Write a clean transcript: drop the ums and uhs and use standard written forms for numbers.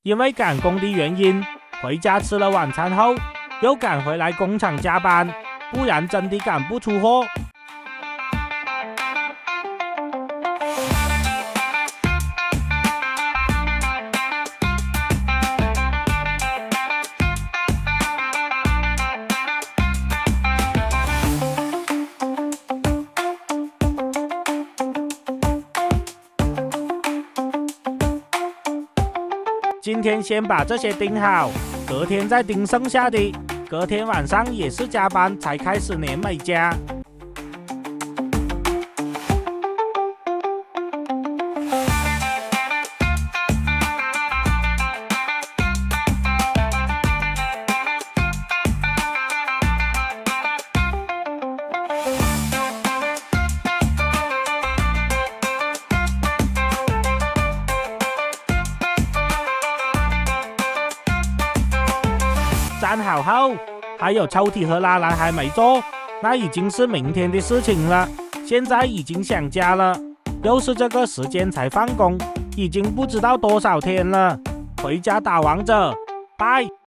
因为赶工的原因，回家吃了晚餐后，又赶回来工厂加班，不然真的赶不出货。今天先把这些订好，隔天再订剩下的。隔天晚上也是加班才开始粘美甲。粘好后，还有抽屉和拉篮还没做，那已经是明天的事情了。现在已经想家了，又是这个时间才放工，已经不知道多少天了。回家打王者，拜。